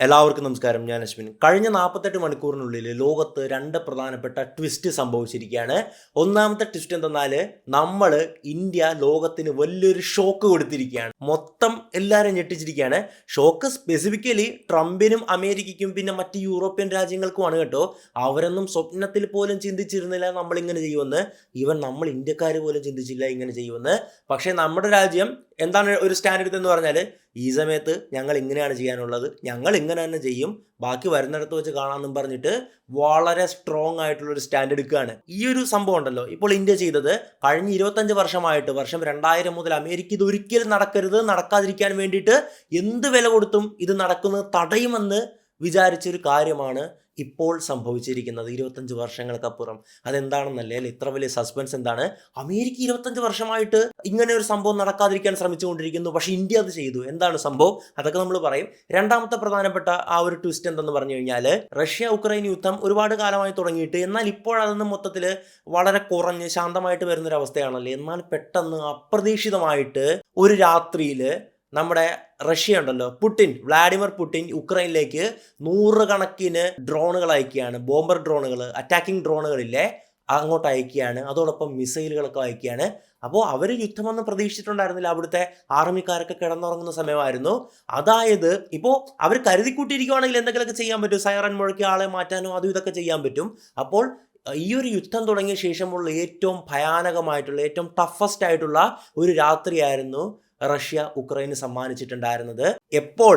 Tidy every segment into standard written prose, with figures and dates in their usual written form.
എല്ലാവർക്കും നമസ്കാരം. ഞാൻ അശ്വിൻ. കഴിഞ്ഞ 48 മണിക്കൂറിനുള്ളിൽ ലോകത്ത് രണ്ട് പ്രധാനപ്പെട്ട ട്വിസ്റ്റ് സംഭവിച്ചിരിക്കുകയാണ്. ഒന്നാമത്തെ ട്വിസ്റ്റ് എന്തെന്നാൽ ഇന്ത്യ ലോകത്തിന് വലിയൊരു ഷോക്ക് കൊടുത്തിരിക്കുകയാണ്. മൊത്തം എല്ലാവരും ഞെട്ടിച്ചിരിക്കുകയാണ്. ഷോക്ക് സ്പെസിഫിക്കലി ട്രംപിനും അമേരിക്കയ്ക്കും പിന്നെ മറ്റ് യൂറോപ്യൻ രാജ്യങ്ങൾക്കുമാണ് കേട്ടോ. അവരൊന്നും സ്വപ്നത്തിൽ പോലും ചിന്തിച്ചിരുന്നില്ല നമ്മളിങ്ങനെ ചെയ്യുമെന്ന്. നമ്മൾ ഇന്ത്യക്കാർ പോലും ചിന്തിച്ചില്ല ഇങ്ങനെ ചെയ്യുമെന്ന്. പക്ഷേ നമ്മുടെ രാജ്യം എന്താണ് ഒരു സ്റ്റാൻഡ് എടുത്തെന്ന് പറഞ്ഞാൽ, ഈ സമയത്ത് ഞങ്ങൾ ഇങ്ങനെയാണ് ചെയ്യാനുള്ളത്, ഞങ്ങൾ ഇങ്ങനെ തന്നെ ചെയ്യും, ബാക്കി വരുന്നിടത്ത് വെച്ച് കാണാമെന്നും പറഞ്ഞിട്ട് വളരെ സ്ട്രോങ് ആയിട്ടുള്ളൊരു സ്റ്റാൻഡ് എടുക്കുകയാണ്. ഈ ഒരു സംഭവം ഉണ്ടല്ലോ ഇപ്പോൾ ഇന്ത്യ ചെയ്തത്, കഴിഞ്ഞ 25 വർഷമായിട്ട്, വർഷം 2000 മുതൽ അമേരിക്ക ഇത് ഒരിക്കലും നടക്കാതിരിക്കാൻ വേണ്ടിയിട്ട് എന്ത് വില കൊടുത്തും ഇത് നടക്കുന്നത് തടയുമെന്ന് വിചാരിച്ചൊരു കാര്യമാണ് ഇപ്പോൾ സംഭവിച്ചിരിക്കുന്നത് 25 വർഷങ്ങൾക്കപ്പുറം. അതെന്താണെന്നല്ലേ, ഇത്ര വലിയ സസ്പെൻസ് എന്താണ്? അമേരിക്ക 25 വർഷമായിട്ട് ഇങ്ങനെ ഒരു സംഭവം നടക്കാതിരിക്കാൻ ശ്രമിച്ചുകൊണ്ടിരിക്കുന്നു, പക്ഷേ ഇന്ത്യ അത് ചെയ്തു. എന്താണ് സംഭവം? അതൊക്കെ നമ്മൾ പറയും. രണ്ടാമത്തെ പ്രധാനപ്പെട്ട ആ ഒരു ട്വിസ്റ്റ് എന്തെന്ന് പറഞ്ഞു കഴിഞ്ഞാൽ, റഷ്യ ഉക്രൈൻ യുദ്ധം ഒരുപാട് കാലമായി തുടങ്ങിയിട്ട്, എന്നാൽ ഇപ്പോഴതൊന്നും മൊത്തത്തിൽ വളരെ കുറഞ്ഞ് ശാന്തമായിട്ട് വരുന്നൊരവസ്ഥയാണല്ലേ. എന്നാൽ പെട്ടെന്ന് അപ്രതീക്ഷിതമായിട്ട് ഒരു രാത്രിയിൽ നമ്മുടെ റഷ്യ ഉണ്ടല്ലോ, വ്ളാഡിമിർ പുടിൻ യുക്രൈനിലേക്ക് 100 കണക്കിന് ഡ്രോണുകൾ അയക്കുകയാണ്. ബോംബർ ഡ്രോണുകൾ, അറ്റാക്കിംഗ് ഡ്രോണുകളില്ലേ, അങ്ങോട്ട് അയക്കുകയാണ്. അതോടൊപ്പം മിസൈലുകളൊക്കെ അയക്കുകയാണ്. അപ്പോൾ അവർ യുദ്ധമൊന്നും പ്രതീക്ഷിച്ചിട്ടുണ്ടായിരുന്നില്ല. അവിടുത്തെ ആർമിക്കാരൊക്കെ കിടന്നുറങ്ങുന്ന സമയമായിരുന്നു. അതായത് ഇപ്പോൾ അവർ കരുതിക്കൂട്ടിയിരിക്കുകയാണെങ്കിൽ എന്തെങ്കിലുമൊക്കെ ചെയ്യാൻ പറ്റും. സൈറൻ മുഴക്കി ആളെ മാറ്റാനോ അതും ഇതൊക്കെ ചെയ്യാൻ പറ്റും. അപ്പോൾ ഈ ഒരു യുദ്ധം തുടങ്ങിയ ശേഷമുള്ള ഏറ്റവും ഭയാനകമായിട്ടുള്ള, ഏറ്റവും ടഫസ്റ്റ് ആയിട്ടുള്ള ഒരു രാത്രിയായിരുന്നു റഷ്യ ഉക്രൈന് സമ്മാനിച്ചിട്ടുണ്ടായിരുന്നത്. എപ്പോൾ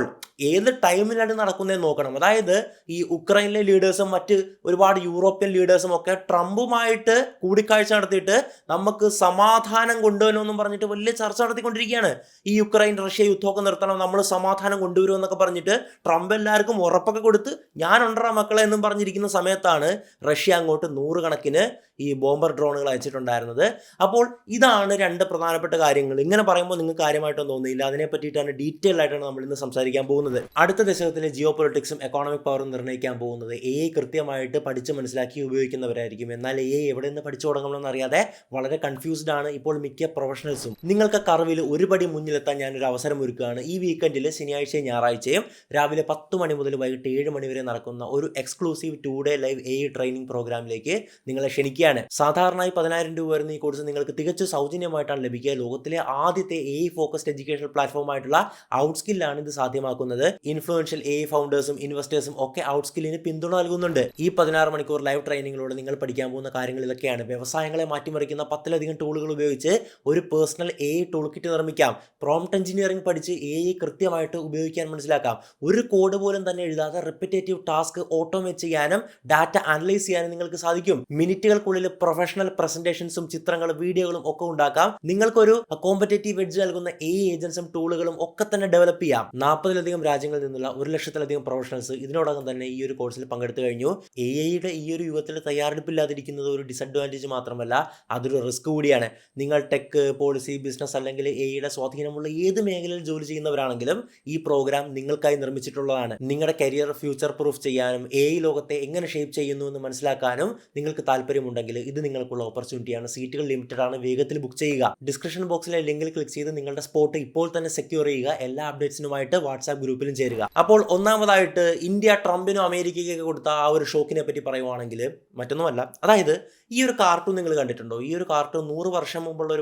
ഏത് ടൈമിലാണ് നടക്കുന്നതെന്ന് നോക്കണം. അതായത് ഈ ഉക്രൈനിലെ ലീഡേഴ്സും മറ്റ് ഒരുപാട് യൂറോപ്യൻ ലീഡേഴ്സും ഒക്കെ ട്രംപുമായിട്ട് കൂടിക്കാഴ്ച നടത്തിയിട്ട് നമുക്ക് സമാധാനം കൊണ്ടുവരണമെന്നും പറഞ്ഞിട്ട് വലിയ ചർച്ച നടത്തിക്കൊണ്ടിരിക്കുകയാണ്. ഈ യുക്രൈൻ റഷ്യ യുദ്ധമൊക്കെ നിർത്തണം, നമ്മൾ സമാധാനം കൊണ്ടുവരുമെന്നൊക്കെ പറഞ്ഞിട്ട് ട്രംപ് എല്ലാവർക്കും ഉറപ്പൊക്കെ കൊടുത്ത് ഞാനുണ്ടറാ മക്കളെ എന്നും പറഞ്ഞിരിക്കുന്ന സമയത്താണ് റഷ്യ അങ്ങോട്ട് 100 കണക്കിന് ഈ ബോംബർ ഡ്രോണുകൾ അയച്ചിട്ടുണ്ടായിരുന്നത്. അപ്പോൾ ഇതാണ് രണ്ട് പ്രധാനപ്പെട്ട കാര്യങ്ങൾ. ഇങ്ങനെ പറയുമ്പോൾ നിങ്ങൾക്ക് കാര്യമായിട്ടൊന്നും തോന്നിയില്ല. അതിനെ പറ്റിയിട്ടാണ് ഡീറ്റെയിൽ ആയിട്ടാണ് നമ്മൾ ഇന്ന് സംസാരിക്കാൻ പോകുന്നത്. അടുത്ത ദശകത്തിലെ ജിയോ പൊളിറ്റിക്സും എക്കോണമിക് പവറും നിർണ്ണയിക്കാൻ പോകുന്നത് AI കൃത്യമായിട്ട് പഠിച്ച് മനസ്സിലാക്കി ഉപയോഗിക്കുന്നവരായിരിക്കും. എന്നാൽ AI എവിടെ നിന്ന് പഠിച്ചു തുടങ്ങണമെന്ന് അറിയാതെ വളരെ കൺഫ്യൂസ്ഡ് ആണ് ഇപ്പോൾ മിക്ക പ്രൊഫഷണൽസും. നിങ്ങൾക്ക് കർവിൽ ഒരു പടി മുന്നിലെത്താൻ ഞാനൊരു അവസരം ഒരുക്കുകയാണ്. ഈ വീക്കെൻഡിൽ ശനിയാഴ്ചയും ഞായറാഴ്ചയും രാവിലെ 10 മണി മുതൽ വൈകിട്ട് 7 മണി വരെ നടക്കുന്ന ഒരു exclusive 2 day live AI training പ്രോഗ്രാമിലേക്ക് നിങ്ങളെ ക്ഷണിക്കുകയാണ്. സാധാരണയായി 10,000 രൂപ വരുന്ന ഈ കോഴ്സ് നിങ്ങൾക്ക് തികച്ചും സൗജന്യമായിട്ടാണ് ലഭിക്കുക. ലോകത്തിലെ ആദ്യത്തെ AI ഫോക്കസ്ഡ് എഡ്യൂക്കേഷൻ പ്ലാറ്റ്ഫോം ആയിട്ടുള്ള ഔട്ട്സ്കില്ലാണ് ഇത് സാധ്യമാക്കുന്നത്. ഇൻഫ്ലുവൻഷ്യൽ AI ഫൗണ്ടേഴ്സും ഇൻവെസ്റ്റേഴ്സും ഒക്കെ ഔട്ട്സ്കില്ലിന് പിന്തുണ നൽകുന്നുണ്ട്. ഈ 16 മണിക്കൂർ ലൈവ് ട്രെയിനിങ്ങിലൂടെ നിങ്ങൾ പഠിക്കാൻ പോകുന്ന കാര്യങ്ങൾ ഇതൊക്കെയാണ്. വ്യവസായങ്ങളെ മാറ്റിമറിക്കുന്ന 10ലധികം ടൂളുകൾ ഉപയോഗിച്ച് ഒരു പേഴ്സണൽ AI ടൂൾ കിറ്റ് നിർമ്മിക്കാം. പ്രോംപ്റ്റ് എഞ്ചിനീയറിംഗ് പഠിച്ച് AI കൃത്യമായിട്ട് ഉപയോഗിക്കാൻ മനസ്സിലാക്കാം. ഒരു കോഡ് പോലും തന്നെ എഴുതാതെ റിപ്പറ്റേറ്റീവ് ടാസ്ക് ഓട്ടോമേറ്റ് ചെയ്യാനും ഡാറ്റ അനലൈസ് ചെയ്യാനും നിങ്ങൾക്ക് സാധിക്കും. മിനിറ്റുകൾക്കുള്ളിൽ പ്രൊഫഷണൽ പ്രസന്റേഷൻസും ചിത്രങ്ങളും വീഡിയോകളും ഒക്കെ ഉണ്ടാക്കാം. നിങ്ങൾക്കൊരു കോമ്പറ്റേറ്റീവ് എഡ്ജ് നൽകുന്ന AI ഏജൻസും ടൂളുകളും ഒക്കെ തന്നെ ഡെവലപ്പ് ചെയ്യാം. 40ലധികം രാജ്യങ്ങളിൽ നിന്നുള്ള 1,00,000-ലധികം പ്രൊഫഷണൽസ് ഇതിനോടകം തന്നെ ഈ ഒരു കോഴ്സിൽ പങ്കെടുത്തു കഴിഞ്ഞു. AIയുടെ ഈ ഒരു യുഗത്തിൽ തയ്യാറെടുപ്പില്ലാതിരിക്കുന്നത് ഒരു ഡിസഡ്വാൻറ്റേജ് മാത്രമല്ല, അതൊരു റിസ്ക് കൂടിയാണ്. നിങ്ങൾ ടെക്, പോളിസി, ബിസിനസ് അല്ലെങ്കിൽ AIയുടെ സ്വാധീനമുള്ള ഏത് മേഖലയിൽ ജോലി ചെയ്യുന്നവരാണെങ്കിലും ഈ പ്രോഗ്രാം നിങ്ങൾക്കായി നിർമ്മിച്ചിട്ടുള്ളതാണ്. നിങ്ങളുടെ കരിയർ ഫ്യൂച്ചർ പ്രൂഫ് ചെയ്യാനും AI ലോകത്തെ എങ്ങനെ ഷേപ്പ് ചെയ്യുന്നു എന്ന് മനസ്സിലാക്കാനും നിങ്ങൾക്ക് താല്പര്യമുണ്ടെങ്കിൽ ഇത് നിങ്ങൾക്കുള്ള ഓപ്പർച്യൂണിറ്റിയാണ്. സീറ്റുകൾ ലിമിറ്റഡ് ആണ്, വേഗത്തിൽ ബുക്ക് ചെയ്യുക. ഡിസ്ക്രിപ്ഷൻ ബോക്സിലെ ലിങ്കിൽ ക്ലിക്ക് ചെയ്ത് നിങ്ങളുടെ സ്പോട്ട് ഇപ്പോൾ തന്നെ സെക്യൂർ ചെയ്യുക. എല്ലാ അപ്ഡേറ്റ്സിനുമായിട്ട് വാട്സാപ്പ് ഗ്രൂപ്പിലും ചേരുക. അപ്പോൾ ഒന്നാമതായിട്ട് ഇന്ത്യ ട്രംപിനും അമേരിക്കയ്ക്കൊക്കെ കൊടുത്ത ആ ഒരു ഷോക്കിനെ പറ്റി പറയുവാണെങ്കിൽ മറ്റൊന്നുമല്ല. അതായത് ഈ ഒരു കാർട്ടൂൺ നിങ്ങൾ കണ്ടിട്ടുണ്ടോ? ഈ ഒരു കാർട്ടൂൺ 100 വർഷം മുമ്പുള്ള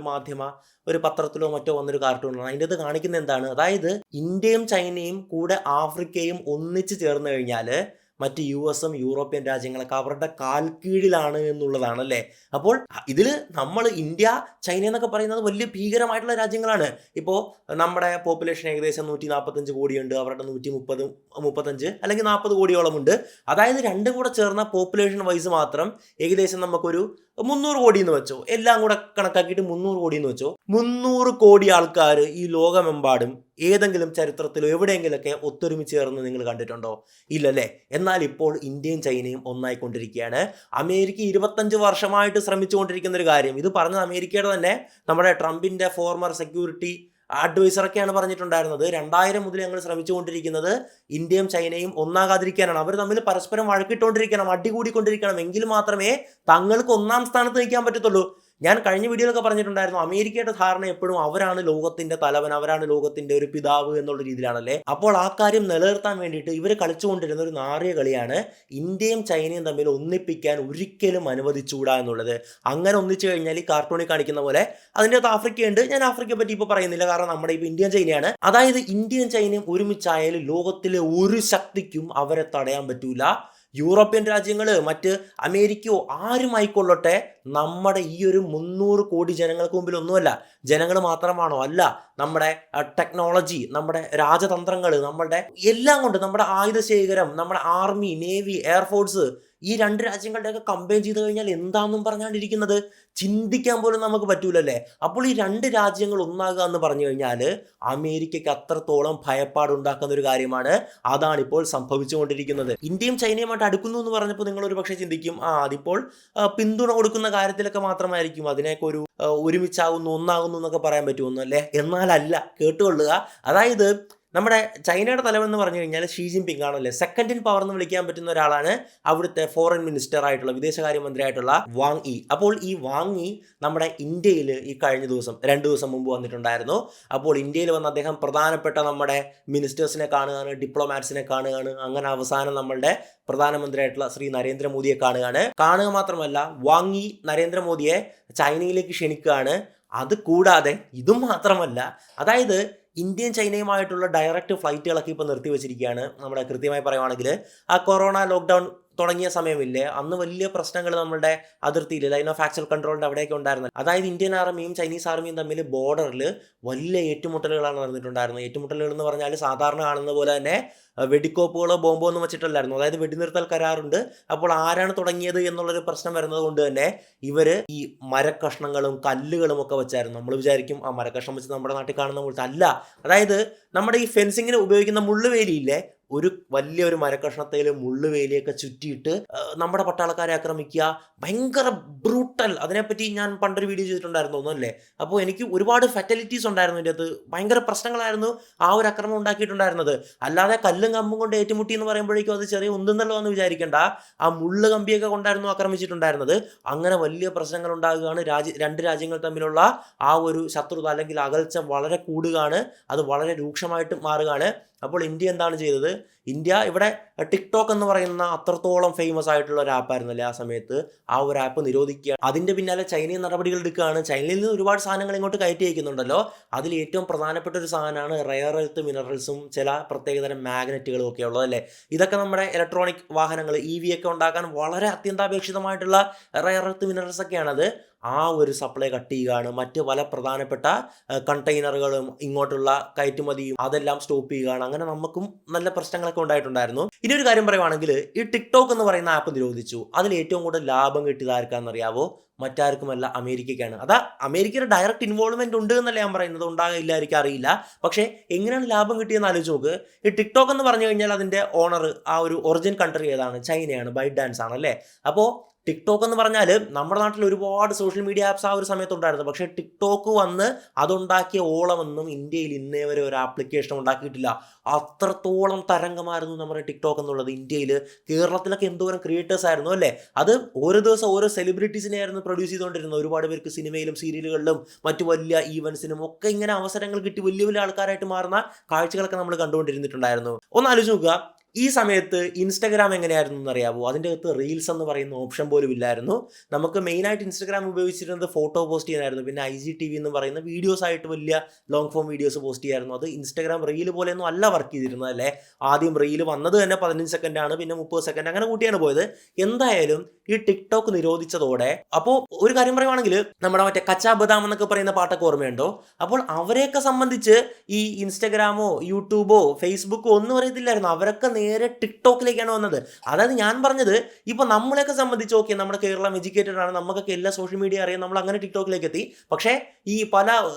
ഒരു പത്രത്തിലോ മറ്റോ വന്നൊരു കാർട്ടൂണാണ്. അതിൻ്റെ അത് കാണിക്കുന്നത് എന്താണ്? അതായത് ഇന്ത്യയും ചൈനയും കൂടെ ആഫ്രിക്കയും ഒന്നിച്ച് ചേർന്ന് കഴിഞ്ഞാൽ മറ്റ് US-ഉം യൂറോപ്യൻ രാജ്യങ്ങളൊക്കെ അവരുടെ കാൽക്കീഴിലാണ് എന്നുള്ളതാണ് അല്ലേ. അപ്പോൾ ഇതിൽ ഇന്ത്യ, ചൈന എന്നൊക്കെ പറയുന്നത് വലിയ ഭീകരമായിട്ടുള്ള രാജ്യങ്ങളാണ്. ഇപ്പോൾ നമ്മുടെ പോപ്പുലേഷൻ ഏകദേശം 145 കോടിയുണ്ട്, അവരുടെ 135 അല്ലെങ്കിൽ 40 കോടിയോളം ഉണ്ട്. അതായത് രണ്ടും കൂടെ ചേർന്ന പോപ്പുലേഷൻ വൈസ് മാത്രം ഏകദേശം നമുക്കൊരു 300 കോടി എന്ന് വെച്ചോ, എല്ലാം കൂടെ കണക്കാക്കിയിട്ട് 300 കോടി എന്ന് വെച്ചോ. 300 കോടി ആൾക്കാർ ഈ ലോകമെമ്പാടും ഏതെങ്കിലും ചരിത്രത്തിലോ എവിടെയെങ്കിലൊക്കെ ഒത്തൊരുമിച്ച് ചേർന്ന് നിങ്ങൾ കണ്ടിട്ടുണ്ടോ? ഇല്ലല്ലേ. എന്നാൽ ഇപ്പോൾ ഇന്ത്യയും ചൈനയും ഒന്നായിക്കൊണ്ടിരിക്കുകയാണ്. അമേരിക്ക 25 വർഷമായിട്ട് ശ്രമിച്ചുകൊണ്ടിരിക്കുന്ന ഒരു കാര്യം, ഇത് പറഞ്ഞത് അമേരിക്കയുടെ തന്നെ നമ്മുടെ ട്രംപിൻ്റെ ഫോർമർ സെക്യൂരിറ്റി അഡ്വൈസറൊക്കെയാണ് പറഞ്ഞിട്ടുണ്ടായിരുന്നത്. 2000 മുതൽ ഞങ്ങൾ ശ്രമിച്ചുകൊണ്ടിരിക്കുന്നത് ഇന്ത്യയും ചൈനയും ഒന്നാകാതിരിക്കാനാണ്. അവർ തമ്മിൽ പരസ്പരം വഴക്കിട്ടുകൊണ്ടിരിക്കണം, അടികൂടിക്കൊണ്ടിരിക്കണം, എങ്കിൽ മാത്രമേ തങ്ങൾക്ക് ഒന്നാം സ്ഥാനത്ത് നിൽക്കാൻ പറ്റത്തുള്ളൂ. ഞാൻ കഴിഞ്ഞ വീഡിയോയിലൊക്കെ പറഞ്ഞിട്ടുണ്ടായിരുന്നു, അമേരിക്കയുടെ ധാരണ എപ്പോഴും അവരാണ് ലോകത്തിന്റെ തലവൻ, അവരാണ് ലോകത്തിന്റെ ഒരു പിതാവ് എന്നുള്ള രീതിയിലാണല്ലേ. അപ്പോൾ ആ കാര്യം നിലനിർത്താൻ വേണ്ടിയിട്ട് ഇവർ കളിച്ചുകൊണ്ടിരുന്ന ഒരു നാറിയ കളിയാണ് ഇന്ത്യയും ചൈനയും തമ്മിൽ ഒന്നിപ്പിക്കാൻ ഒരിക്കലും അനുവദിച്ചുകൂടാ എന്നുള്ളത്. അങ്ങനെ ഒന്നിച്ചു കഴിഞ്ഞാൽ ഈ കാർട്ടൂണിൽ കാണിക്കുന്ന പോലെ അതിൻ്റെ അകത്ത് ആഫ്രിക്കയുണ്ട്. ഞാൻ ആഫ്രിക്കയെ പറ്റി ഇപ്പോൾ പറയുന്നില്ല, കാരണം നമ്മുടെ ഇപ്പോൾ ഇന്ത്യയും ചൈനയാണ്. അതായത് ഇന്ത്യയും ചൈനയും ഒരുമിച്ചായാലും ലോകത്തിലെ ഒരു ശക്തിക്കും അവരെ തടയാൻ പറ്റൂല. യൂറോപ്യൻ രാജ്യങ്ങൾ, മറ്റ് അമേരിക്കയോ ആരുമായിക്കൊള്ളട്ടെ, നമ്മുടെ ഈ ഒരു 300 കോടി ജനങ്ങൾക്ക് മുമ്പിൽ ഒന്നുമല്ല. ജനങ്ങൾ മാത്രമാണോ? അല്ല. നമ്മുടെ ടെക്നോളജി, നമ്മുടെ രാജതന്ത്രങ്ങൾ, നമ്മുടെ എല്ലാം കൊണ്ട്, നമ്മുടെ ആയുധ ശേഖരം, നമ്മുടെ ആർമി, നേവി, എയർഫോഴ്സ്, ഈ 2 രാജ്യങ്ങളുടെയൊക്കെ കമ്പയർ ചെയ്ത് കഴിഞ്ഞാൽ എന്താണെന്നും പറഞ്ഞാണ്ടിരിക്കുന്നത് ചിന്തിക്കാൻ പോലും നമുക്ക് പറ്റൂലല്ലേ. അപ്പോൾ ഈ 2 രാജ്യങ്ങൾ ഒന്നാകുക എന്ന് പറഞ്ഞു കഴിഞ്ഞാൽ അമേരിക്കയ്ക്ക് അത്രത്തോളം ഭയപ്പാടുണ്ടാക്കുന്ന ഒരു കാര്യമാണ്. അതാണിപ്പോൾ സംഭവിച്ചുകൊണ്ടിരിക്കുന്നത്. ഇന്ത്യയും ചൈനയുമായിട്ട് അടുക്കുന്നു എന്ന് പറഞ്ഞപ്പോൾ നിങ്ങളൊരു പക്ഷേ ചിന്തിക്കും, അതിപ്പോൾ പിന്തുണ കൊടുക്കുന്ന കാര്യത്തിലൊക്കെ മാത്രമായിരിക്കും, അതിനെയൊക്കെ ഒരു ഒരുമിച്ചാകുന്നു, ഒന്നാകുന്നു എന്നൊക്കെ പറയാൻ പറ്റുമെന്നല്ലേ. എന്നാലല്ല, കേട്ടുകൊള്ളുക. അതായത് നമ്മുടെ ചൈനയുടെ തലവൻ എന്ന് പറഞ്ഞു കഴിഞ്ഞാൽ ഷീ ജിൻപിങ് ആണല്ലേ. സെക്കൻഡ് ഇൻ പവർ എന്ന് വിളിക്കാൻ പറ്റുന്ന ഒരാളാണ് അവിടുത്തെ ഫോറിൻ മിനിസ്റ്റർ ആയിട്ടുള്ള, വിദേശകാര്യമന്ത്രി ആയിട്ടുള്ള വാങ് യി. അപ്പോൾ ഈ വാങ് യി നമ്മുടെ ഇന്ത്യയിൽ ഈ കഴിഞ്ഞ ദിവസം 2 ദിവസം മുമ്പ് വന്നിട്ടുണ്ടായിരുന്നു. അപ്പോൾ ഇന്ത്യയിൽ വന്ന് അദ്ദേഹം പ്രധാനപ്പെട്ട നമ്മുടെ മിനിസ്റ്റേഴ്സിനെ കാണുകയാണ്, ഡിപ്ലോമാറ്റ്സിനെ കാണുകയാണ്. അങ്ങനെ അവസാനം നമ്മളുടെ പ്രധാനമന്ത്രിയായിട്ടുള്ള ശ്രീ നരേന്ദ്രമോദിയെ കാണുക മാത്രമല്ല, വാങ് യി നരേന്ദ്രമോദിയെ ചൈനയിലേക്ക് ക്ഷണിക്കുകയാണ്. അത് കൂടാതെ ഇതും മാത്രമല്ല, അതായത് ഇന്ത്യയും ചൈനയുമായിട്ടുള്ള ഡയറക്റ്റ് ഫ്ലൈറ്റുകളൊക്കെ ഇപ്പോൾ നിർത്തിവെച്ചിരിക്കുകയാണ്. നമ്മുടെ കൃത്യമായി പറയുവാണെങ്കിൽ ആ കൊറോണ ലോക്ക്ഡൗൺ തുടങ്ങിയ സമയമില്ലേ, അന്ന് വലിയ പ്രശ്നങ്ങൾ നമ്മുടെ അതിർത്തിയിൽ ലൈൻ ഓഫ് ആക്ച്വൽ കൺട്രോളിൻ്റെ അവിടെയൊക്കെ ഉണ്ടായിരുന്നത്. അതായത് ഇന്ത്യൻ ആർമിയും ചൈനീസ് ആർമിയും തമ്മിൽ ബോർഡറിൽ വലിയ ഏറ്റുമുട്ടലുകളാണ് നടന്നിട്ടുണ്ടായിരുന്നത്. ഏറ്റുമുട്ടലുകൾ എന്ന് പറഞ്ഞാൽ സാധാരണ കാണുന്ന പോലെ തന്നെ വെടിക്കോപ്പുകളോ ബോംബോ ഒന്നും വെച്ചിട്ടല്ലായിരുന്നു. അതായത് വെടിനിർത്തൽ കരാറുണ്ട്. അപ്പോൾ ആരാണ് തുടങ്ങിയത് എന്നുള്ളൊരു പ്രശ്നം വരുന്നത് കൊണ്ട് തന്നെ ഇവർ ഈ മരക്കഷ്ണങ്ങളും കല്ലുകളും ഒക്കെ വെച്ചായിരുന്നു. നമ്മൾ വിചാരിക്കും ആ മരക്കഷ്ണം വെച്ച് നമ്മുടെ നാട്ടിൽ കാണുന്ന പോലത്തെ അല്ല. അതായത് നമ്മുടെ ഈ ഫെൻസിങ്ങിന് ഉപയോഗിക്കുന്ന മുള്ളുവേലിയില്ലേ, ഒരു വലിയൊരു മരക്കഷ്ണത്തിൽ മുള്ളുവേലിയൊക്കെ ചുറ്റിയിട്ട് നമ്മുടെ പട്ടാളക്കാരെ ആക്രമിക്കുക. ഭയങ്കര ബ്രൂട്ടൽ. അതിനെപ്പറ്റി ഞാൻ പണ്ടൊരു വീഡിയോ ചെയ്തിട്ടുണ്ടായിരുന്നു ഒന്നല്ലേ. അപ്പോൾ എനിക്ക് ഒരുപാട് ഫെറ്റലിറ്റീസ് ഉണ്ടായിരുന്നു ഇതിൻ്റെ അകത്ത്. ഭയങ്കര പ്രശ്നങ്ങളായിരുന്നു ആ ഒരു ആക്രമണം ഉണ്ടാക്കിയിട്ടുണ്ടായിരുന്നത്. അല്ലാതെ കല്ലും കമ്പും കൊണ്ട് ഏറ്റുമുട്ടി എന്ന് പറയുമ്പോഴേക്കും അത് ചെറിയ ഒന്നുന്നല്ലോ എന്ന് വിചാരിക്കേണ്ട. ആ മുള്ള് കമ്പിയൊക്കെ കൊണ്ടായിരുന്നു ആക്രമിച്ചിട്ടുണ്ടായിരുന്നത്. അങ്ങനെ വലിയ പ്രശ്നങ്ങൾ ഉണ്ടാകുകയാണ്. 2 രാജ്യങ്ങൾ തമ്മിലുള്ള ആ ഒരു ശത്രുത അല്ലെങ്കിൽ അകൽച്ച വളരെ കൂടുകയാണ്. അത് വളരെ രൂക്ഷമായിട്ട് മാറുകയാണ്. അപ്പോൾ ഇന്ത്യ എന്താണ് ചെയ്തത്? ഇന്ത്യ ഇവിടെ ടിക്ടോക്ക് എന്ന് പറയുന്ന അത്രത്തോളം ഫേമസ് ആയിട്ടുള്ള ഒരു ആപ്പായിരുന്നല്ലേ ആ സമയത്ത്, ആ ഒരു ആപ്പ് നിരോധിക്കുകയാണ്. അതിൻ്റെ പിന്നാലെ ചൈനയും നടപടികൾ എടുക്കുകയാണ്. ചൈനയിൽ നിന്ന് ഒരുപാട് സാധനങ്ങൾ ഇങ്ങോട്ട് കയറ്റി അയക്കുന്നുണ്ടല്ലോ. അതിൽ ഏറ്റവും പ്രധാനപ്പെട്ട ഒരു സാധനമാണ് റെയർ എർത്ത് മിനറൽസും ചില പ്രത്യേകതരം മാഗ്നറ്റുകളും ഒക്കെ ഉള്ളതല്ലേ. ഇതൊക്കെ നമ്മുടെ ഇലക്ട്രോണിക് വാഹനങ്ങൾ EV ഒക്കെ ഉണ്ടാക്കാൻ വളരെ അത്യന്താപേക്ഷിതമായിട്ടുള്ള റെയർ എർത്ത് മിനറൽസ് ഒക്കെയാണത്. ആ ഒരു സപ്ലൈ കട്ട് ചെയ്യുകയാണ്. മറ്റ് പല പ്രധാനപ്പെട്ട കണ്ടെയ്നറുകളും ഇങ്ങോട്ടുള്ള കയറ്റുമതിയും അതെല്ലാം സ്റ്റോപ്പ് ചെയ്യുകയാണ്. അങ്ങനെ നമുക്കും നല്ല പ്രശ്നങ്ങളൊക്കെ ഉണ്ടായിട്ടുണ്ടായിരുന്നു. ഇനി ഒരു കാര്യം പറയുവാണെങ്കിൽ, ഈ ടിക്ടോക്ക് എന്ന് പറയുന്ന ആപ്പ് നിരോധിച്ചു. അതിൽ ഏറ്റവും കൂടുതൽ ലാഭം കിട്ടിയത് ആർക്കാണെന്നറിയാവോ? മറ്റാർക്കുമല്ല, അമേരിക്കയ്ക്കാണ്. അതാ അമേരിക്കയുടെ ഡയറക്റ്റ് ഇൻവോൾവ്മെന്റ് ഉണ്ട് എന്നല്ല ഞാൻ പറയുന്നത്, ഉണ്ടാകില്ലായിരിക്കും, അറിയില്ല. പക്ഷേ എങ്ങനെയാണ് ലാഭം കിട്ടിയെന്ന് ആലോചിച്ച് നോക്ക്. ഈ ടിക്ടോക്ക് എന്ന് പറഞ്ഞു കഴിഞ്ഞാൽ അതിൻ്റെ ഓണർ, ആ ഒരു ഒറിജിൻ കൺട്രി ഏതാണ്? ചൈനയാണ്, ബൈറ്റ് ഡാൻസ് ആണല്ലേ. അപ്പോൾ ടിക്ടോക്ക് എന്ന് പറഞ്ഞാൽ നമ്മുടെ നാട്ടിൽ ഒരുപാട് സോഷ്യൽ മീഡിയ ആപ്സ് ആ ഒരു സമയത്തുണ്ടായിരുന്നു. പക്ഷേ ടിക്ടോക്ക് വന്ന് അതുണ്ടാക്കിയ ഓളമൊന്നും ഇന്ത്യയിൽ ഇന്നേ വരെ ഒരു ആപ്ലിക്കേഷൻ ഉണ്ടാക്കിയിട്ടില്ല. അത്രത്തോളം തരംഗമായിരുന്നു നമ്മുടെ ടിക്ടോക്ക് എന്നുള്ളത്. ഇന്ത്യയിൽ, കേരളത്തിലൊക്കെ എന്തോരം ക്രിയേറ്റേഴ്സ് ആയിരുന്നു അല്ലേ. അത് ഓരോ ദിവസം ഓരോ സെലിബ്രിറ്റീസിനെ ആയിരുന്നു പ്രൊഡ്യൂസ് ചെയ്തുകൊണ്ടിരുന്നത്. ഒരുപാട് പേർക്ക് സിനിമയിലും സീരിയലുകളിലും മറ്റു വലിയ ഈവൻസിനും ഒക്കെ ഇങ്ങനെ അവസരങ്ങൾ കിട്ടി വലിയ വലിയ ആൾക്കാരായിട്ട് മാറുന്ന കാഴ്ചകളൊക്കെ നമ്മൾ കണ്ടുകൊണ്ടിരുന്നിട്ടുണ്ടായിരുന്നു. ഒന്ന് ആലോചിച്ച് നോക്കുക, ഈ സമയത്ത് ഇൻസ്റ്റഗ്രാം എങ്ങനെയായിരുന്നു എന്നറിയാവോ? അതിൻ്റെ അകത്ത് റീൽസ് എന്ന് പറയുന്ന ഓപ്ഷൻ പോലും ഇല്ലായിരുന്നു. നമുക്ക് മെയിനായിട്ട് ഇൻസ്റ്റഗ്രാം ഉപയോഗിച്ചിരുന്നത് ഫോട്ടോ പോസ്റ്റ് ചെയ്യാനായിരുന്നു. പിന്നെ IGTV എന്ന് പറയുന്ന വീഡിയോസ് ആയിട്ട് വലിയ ലോങ് ഫോം വീഡിയോസ് പോസ്റ്റ് ചെയ്യായിരുന്നു. അത് ഇൻസ്റ്റഗ്രാം റീൽ പോലെയൊന്നും അല്ല വർക്ക് ചെയ്തിരുന്നത് അല്ലേ. ആദ്യം റീൽ വന്നത് തന്നെ 15 സെക്കൻഡാണ്, പിന്നെ 30 സെക്കൻഡ്, അങ്ങനെ കൂട്ടിയാണ് പോയത്. എന്തായാലും ഈ ടിക്ടോക്ക് നിരോധിച്ചതോടെ, അപ്പോൾ ഒരു കാര്യം പറയുവാണെങ്കിൽ നമ്മുടെ മറ്റേ കച്ചാ ബദാം എന്നൊക്കെ പറയുന്ന പാട്ടൊക്കെ ഓർമ്മയുണ്ടോ? അപ്പോൾ അവരെയൊക്കെ സംബന്ധിച്ച് ഈ ഇൻസ്റ്റഗ്രാമോ യൂട്യൂബോ ഫേസ്ബുക്കോ ഒന്നും അറിയത്തില്ലായിരുന്നു. അവരൊക്കെ നേരെ ടിക്ടോക്കിലേക്കാണ് വന്നത്. അതായത് ഞാൻ പറഞ്ഞത്, ഇപ്പോൾ നമ്മളെയൊക്കെ സംബന്ധിച്ച് ഓക്കെ, നമ്മുടെ കേരളം എഡ്യൂക്കേറ്റഡ് ആണ്, നമുക്കൊക്കെ എല്ലാ സോഷ്യൽ മീഡിയ അറിയാം, നമ്മൾ അങ്ങനെ ടിക്ടോക്കിലേക്ക് എത്തി. പക്ഷേ ഈ പല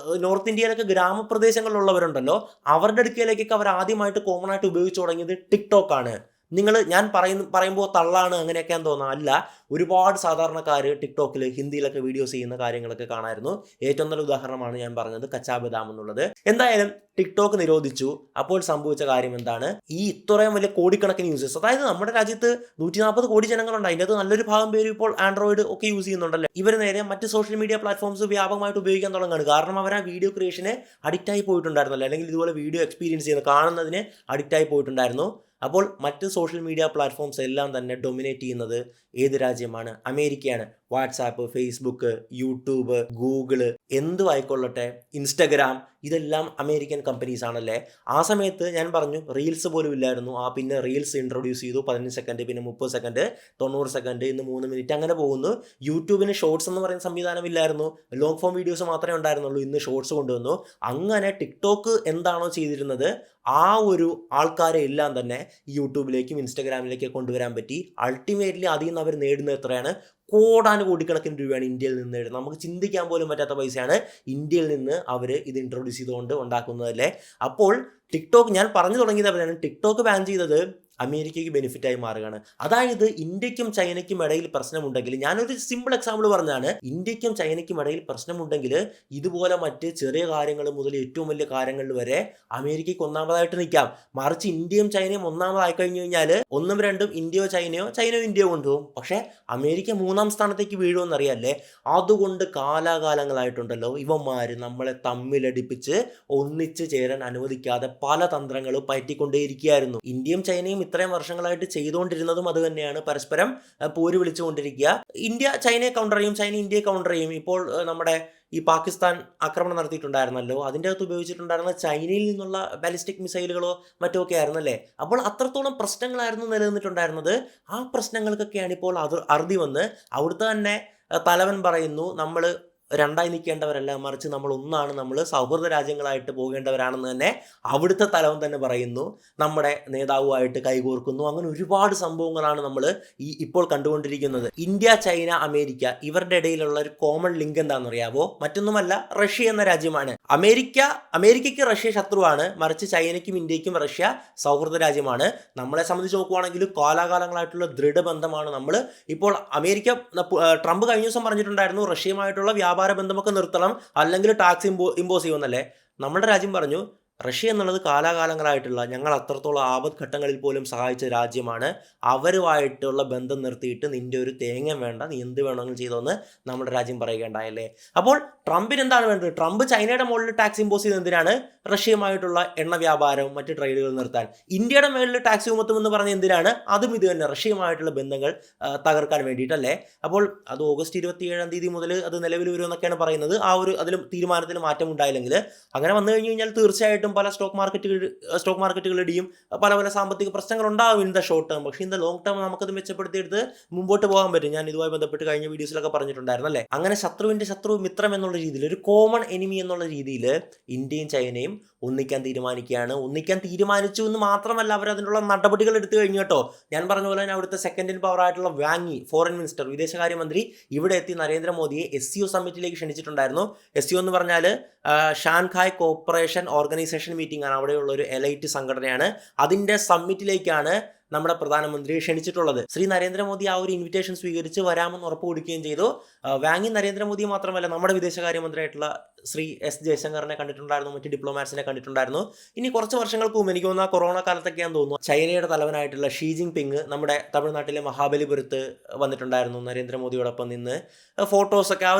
നോർത്ത് ഇന്ത്യയിലൊക്കെ ഗ്രാമപ്രദേശങ്ങളിലുള്ളവരുണ്ടല്ലോ, അവരുടെ അടുക്കലേക്കൊക്കെ അവർ ആദ്യമായിട്ട് കോമൺ ആയിട്ട് ഉപയോഗിച്ച് തുടങ്ങിയത് ടിക്ടോക്കാണ്. ഞാൻ പറയുമ്പോൾ തള്ളാണ് അങ്ങനെയൊക്കെയാന്ന് തോന്നാം. അല്ല, ഒരുപാട് സാധാരണക്കാർ ടിക്ടോക്കിൽ ഹിന്ദിയിലൊക്കെ വീഡിയോസ് ചെയ്യുന്ന കാര്യങ്ങളൊക്കെ കാണാമായിരുന്നു. ഏറ്റവും നല്ല ഉദാഹരണമാണ് ഞാൻ പറഞ്ഞത് കച്ചാ ബദാം എന്നുള്ളത്. എന്തായാലും ടിക്ടോക്ക് നിരോധിച്ചു. അപ്പോൾ സംഭവിച്ച കാര്യം എന്താണ്? ഈ ഇത്രയും വലിയ കോടിക്കണക്കിന് യൂസേഴ്സ്, അതായത് നമ്മുടെ രാജ്യത്ത് 140 കോടി ജനങ്ങളുണ്ട്. അതിൻ്റെ അത് നല്ലൊരു ഭാഗം പേര് ഇപ്പോൾ ആൻഡ്രോയിഡ് ഒക്കെ യൂസ് ചെയ്യുന്നുണ്ടല്ലോ. ഇവർ നേരെ മറ്റ് സോഷ്യൽ മീഡിയ പ്ലാറ്റ്ഫോംസ് വ്യാപകമായിട്ട് ഉപയോഗിക്കാൻ തുടങ്ങുകയാണ്. കാരണം അവർ ആ വീഡിയോ ക്രിയേഷന് അഡിക്റ്റായി പോയിട്ടുണ്ടായിരുന്നല്ലോ, അല്ലെങ്കിൽ ഇതുപോലെ വീഡിയോ എക്സ്പീരിയൻസ് ചെയ്യുന്ന കാണുന്നതിന് അഡിക്റ്റായി പോയിട്ടുണ്ടായിരുന്നു. അപ്പോൾ മറ്റ് സോഷ്യൽ മീഡിയ പ്ലാറ്റ്ഫോംസ് എല്ലാം തന്നെ ഡൊമിനേറ്റ് ചെയ്യുന്നത് ഏത് രാജ്യമാണ്? അമേരിക്കയാണ്. വാട്സാപ്പ്, ഫേസ്ബുക്ക്, യൂട്യൂബ്, ഗൂഗിള്, എന്തും ആയിക്കൊള്ളട്ടെ, ഇൻസ്റ്റഗ്രാം, ഇതെല്ലാം അമേരിക്കൻ കമ്പനീസ് ആണല്ലേ. ആ സമയത്ത് ഞാൻ പറഞ്ഞു റീൽസ് പോലും ഇല്ലായിരുന്നു. പിന്നെ റീൽസ് ഇൻട്രൊഡ്യൂസ് ചെയ്തു. 15 സെക്കൻഡ്, പിന്നെ 30 സെക്കൻഡ്, 90 സെക്കൻഡ്, ഇന്ന് 3 മിനിറ്റ് അങ്ങനെ പോകുന്നു. യൂട്യൂബിന് ഷോർട്സ് എന്ന് പറയുന്ന സംവിധാനം ഇല്ലായിരുന്നു. ലോങ് ഫോം വീഡിയോസ് മാത്രമേ ഉണ്ടായിരുന്നുള്ളൂ. ഇന്ന് ഷോർട്സ് കൊണ്ടുവന്നു. അങ്ങനെ ടിക്ടോക്ക് എന്താണോ ചെയ്തിരുന്നത് ആ ഒരു ആൾക്കാരെ എല്ലാം തന്നെ യൂട്യൂബിലേക്കും ഇൻസ്റ്റഗ്രാമിലേക്കും കൊണ്ടുവരാൻ പറ്റി. അൾട്ടിമേറ്റ്ലി അതിൽ നിന്ന് അവർ നേടുന്നത് എത്രയാണ്? കോടിക്കണക്കിന് രൂപയാണ് ഇന്ത്യയിൽ നിന്ന് നേടുന്നത്. നമുക്ക് ചിന്തിക്കാൻ പോലും പറ്റാത്ത പൈസയാണ് ഇന്ത്യയിൽ നിന്ന് അവർ ഇത് ഇൻട്രൊഡ്യൂസ് ചെയ്തുകൊണ്ട് ഉണ്ടാക്കുന്നതല്ലേ. അപ്പോൾ ടിക്ടോക്ക്, ഞാൻ പറഞ്ഞു തുടങ്ങിയത് അവരാണ്, ടിക്ടോക്ക് ബാൻ ചെയ്തത് അമേരിക്കയ്ക്ക് ബെനിഫിറ്റായി മാറുകയാണ്. അതായത് ഇന്ത്യക്കും ചൈനയ്ക്കും ഇടയിൽ പ്രശ്നമുണ്ടെങ്കിൽ, ഞാനൊരു സിമ്പിൾ എക്സാമ്പിൾ പറഞ്ഞാണ്, ഇന്ത്യക്കും ചൈനയ്ക്കും ഇടയിൽ പ്രശ്നമുണ്ടെങ്കിൽ ഇതുപോലെ മറ്റ് ചെറിയ കാര്യങ്ങൾ മുതൽ ഏറ്റവും വലിയ കാര്യങ്ങളിൽ വരെ അമേരിക്കയ്ക്ക് ഒന്നാമതായിട്ട് നിൽക്കാം. മറിച്ച് ഇന്ത്യയും ചൈനയും ഒന്നാമതായി കഴിഞ്ഞു കഴിഞ്ഞാൽ 1ഉം 2ഉം ഇന്ത്യയോ ചൈനയോ ഇന്ത്യയോ കൊണ്ടുപോകും. പക്ഷേ അമേരിക്ക 3ാം സ്ഥാനത്തേക്ക് വീഴുമെന്നറിയാല്ലേ. അതുകൊണ്ട് കാലാകാലങ്ങളായിട്ടുണ്ടല്ലോ ഇവന്മാർ നമ്മളെ തമ്മിലടിപ്പിച്ച് ഒന്നിച്ച് ചേരാൻ അനുവദിക്കാതെ പല തന്ത്രങ്ങൾ പയറ്റിക്കൊണ്ടേയിരിക്കുകയായിരുന്നു. ഇന്ത്യയും ചൈനയും ഇത്രയും വർഷങ്ങളായിട്ട് ചെയ്തുകൊണ്ടിരുന്നതും അത് തന്നെയാണ്. പരസ്പരം പോര് വിളിച്ചുകൊണ്ടിരിക്കുക. ഇന്ത്യ ചൈനയെ കൗണ്ടർ ചെയ്യും, ചൈന ഇന്ത്യയെ കൗണ്ടർ ചെയ്യും. ഇപ്പോൾ നമ്മുടെ ഈ പാകിസ്ഥാൻ ആക്രമണം നടത്തിയിട്ടുണ്ടായിരുന്നല്ലോ, അതിൻ്റെ അകത്ത് ഉപയോഗിച്ചിട്ടുണ്ടായിരുന്ന ചൈനയിൽ നിന്നുള്ള ബാലിസ്റ്റിക് മിസൈലുകളോ മറ്റോ ഒക്കെ ആയിരുന്നല്ലേ. അപ്പോൾ അത്രത്തോളം പ്രശ്നങ്ങളായിരുന്നു നിലനിന്നിട്ടുണ്ടായിരുന്നത്. ആ പ്രശ്നങ്ങൾക്കൊക്കെയാണ് ഇപ്പോൾ അറുതി വന്ന് അവിടുത്തെ തന്നെ തലവൻ പറയുന്നു നമ്മൾ രണ്ടായി നിൽക്കേണ്ടവരല്ല, മറിച്ച് നമ്മൾ ഒന്നാണ്, നമ്മൾ സൗഹൃദ രാജ്യങ്ങളായിട്ട് പോകേണ്ടവരാണെന്ന് തന്നെ അവിടുത്തെ തലവൻ തന്നെ പറയുന്നു. നമ്മുടെ നേതാവുമായിട്ട് കൈകോർക്കുന്നു. അങ്ങനെ ഒരുപാട് സംഭവങ്ങളാണ് നമ്മൾ ഇപ്പോൾ കണ്ടുകൊണ്ടിരിക്കുന്നത്. ഇന്ത്യ, ചൈന, അമേരിക്ക ഇവരുടെ ഇടയിലുള്ള ഒരു കോമൺ ലിങ്ക് എന്താണെന്ന് അറിയാവോ? മറ്റൊന്നുമല്ല, റഷ്യ എന്ന രാജ്യമാണ്. അമേരിക്കയ്ക്ക് റഷ്യ ശത്രുവാണ്, മറിച്ച് ചൈനയ്ക്കും ഇന്ത്യക്കും റഷ്യ സൗഹൃദ രാജ്യമാണ്. നമ്മളെ സംബന്ധിച്ച് നോക്കുവാണെങ്കിൽ കാലാകാലങ്ങളായിട്ടുള്ള ദൃഢബന്ധമാണ്. നമ്മൾ ഇപ്പോൾ ട്രംപ് കഴിഞ്ഞ ദിവസം പറഞ്ഞിട്ടുണ്ടായിരുന്നു റഷ്യയുമായിട്ടുള്ള വ്യാപാര ബന്ധമൊക്കെ നിർത്തണം, അല്ലെങ്കിൽ ടാക്സ് ഇമ്പോസ് ചെയ്യുമെന്നല്ലേ. നമ്മുടെ രാജ്യം പറഞ്ഞു റഷ്യ എന്നുള്ളത് കാലാകാലങ്ങളായിട്ടുള്ള ഞങ്ങൾ അത്രത്തോളം ആപത്ഘട്ടങ്ങളിൽ പോലും സഹായിച്ച രാജ്യമാണ്. അവരുമായിട്ടുള്ള ബന്ധം നിർത്തിയിട്ട് നിൻ്റെ ഒരു തേങ്ങ വേണ്ട, നീ എന്ത് വേണമെങ്കിലും ചെയ്തോന്ന് നമ്മുടെ രാജ്യം പറയുകയുണ്ടായല്ലേ. അപ്പോൾ ട്രംപിന് എന്താണ് വേണ്ടത്? ട്രംപ് ചൈനയുടെ മുകളിൽ ടാക്സ് ഇമ്പോസ് ചെയ്ത് എന്തിനാണ്? റഷ്യയുമായിട്ടുള്ള എണ്ണ വ്യാപാരവും മറ്റ് ട്രേഡുകൾ നിർത്താൻ. ഇന്ത്യയുടെ മേളിൽ ടാക്സ് ചുമത്തുമെന്ന് പറഞ്ഞ എന്തിനാണ്? അതും ഇത് തന്നെ, റഷ്യയുമായിട്ടുള്ള ബന്ധങ്ങൾ തകർക്കാൻ വേണ്ടിയിട്ടല്ലേ. അപ്പോൾ അത് ഓഗസ്റ്റ് 27-ാം തീയതി മുതൽ അത് നിലവിൽ വരുമെന്നൊക്കെയാണ് പറയുന്നത്. അതിലും തീരുമാനത്തിൽ മാറ്റം ഉണ്ടായില്ലെങ്കിൽ, അങ്ങനെ വന്നു കഴിഞ്ഞു കഴിഞ്ഞാൽ തീർച്ചയായിട്ടും പല സ്റ്റോക്ക് മാർക്കറ്റുകൾ ഇടിയും, പല സാമ്പത്തിക പ്രശ്നങ്ങൾ ഉണ്ടാവും ഇൻ ദ ഷോർട്ട് ടേം. പക്ഷേ ഇൻ ദ ലോങ് ടേം നമുക്കത് മെച്ചപ്പെടുത്തിയെടുത്ത് മുമ്പോട്ട് പോകാൻ പറ്റും. ഞാൻ ഇതുമായി ബന്ധപ്പെട്ട് കഴിഞ്ഞ വീഡിയോസിലൊക്കെ പറഞ്ഞിട്ടുണ്ടായിരുന്നല്ലേ. അങ്ങനെ ശത്രുവിൻ്റെ ശത്രു മിത്രം എന്നുള്ള രീതിയിൽ, ഒരു കോമൺ എനിമി എന്നുള്ള രീതിയിൽ ഇന്ത്യയും ചൈനയും ഒന്നിക്കാൻ തീരുമാനിച്ചു എന്ന് മാത്രമല്ല, അവരതിനുള്ള നടപടികൾ എടുത്തു കഴിഞ്ഞു കേട്ടോ. ഞാൻ പറഞ്ഞ പോലെ തന്നെ അവിടുത്തെ സെക്കൻഡ് ഇൻ പവർ ആയിട്ടുള്ള വാങ് ഫോറിൻ മിനിസ്റ്റർ, വിദേശകാര്യമന്ത്രി, ഇവിടെ എത്തി നരേന്ദ്രമോദിയെ SCO സമ്മിറ്റിലേക്ക് ക്ഷണിച്ചിട്ടുണ്ടായിരുന്നു. SCO എന്ന് പറഞ്ഞാൽ ഷാൻഘായ് കോപ്പറേഷൻ ഓർഗനൈസേഷൻ മീറ്റിംഗ് ആണ്. അവിടെയുള്ള ഒരു എലൈറ്റ് സംഘടനയാണ്. അതിൻ്റെ സമ്മിറ്റിലേക്കാണ് നമ്മുടെ പ്രധാനമന്ത്രിയെ ക്ഷണിച്ചിട്ടുള്ളത്. ശ്രീ നരേന്ദ്രമോദി ആ ഒരു ഇൻവിറ്റേഷൻ സ്വീകരിച്ച് വരാമെന്ന് ഉറപ്പ് കൊടുക്കുകയും ചെയ്തു. വാങ്ങി നരേന്ദ്രമോദി മാത്രമല്ല, നമ്മുടെ വിദേശകാര്യമന്ത്രിയായിട്ടുള്ള ശ്രീ S ജയശങ്കറിനെ കണ്ടിട്ടുണ്ടായിരുന്നു, മറ്റ് ഡിപ്ലോമാറ്റ്സിനെ കണ്ടിട്ടുണ്ടായിരുന്നു. ഇനി കുറച്ച് വർഷങ്ങൾക്ക് മുമ്പ്, എനിക്ക് തോന്നുന്നു കൊറോണ കാലത്തൊക്കെയാണെന്ന് തോന്നുന്നു, ചൈനയുടെ തലവനായിട്ടുള്ള ഷീ ജിൻപിങ് നമ്മുടെ തമിഴ്നാട്ടിലെ മഹാബലിപുരത്ത് വന്നിട്ടുണ്ടായിരുന്നു നരേന്ദ്രമോദിയോടൊപ്പം നിന്ന്. ആ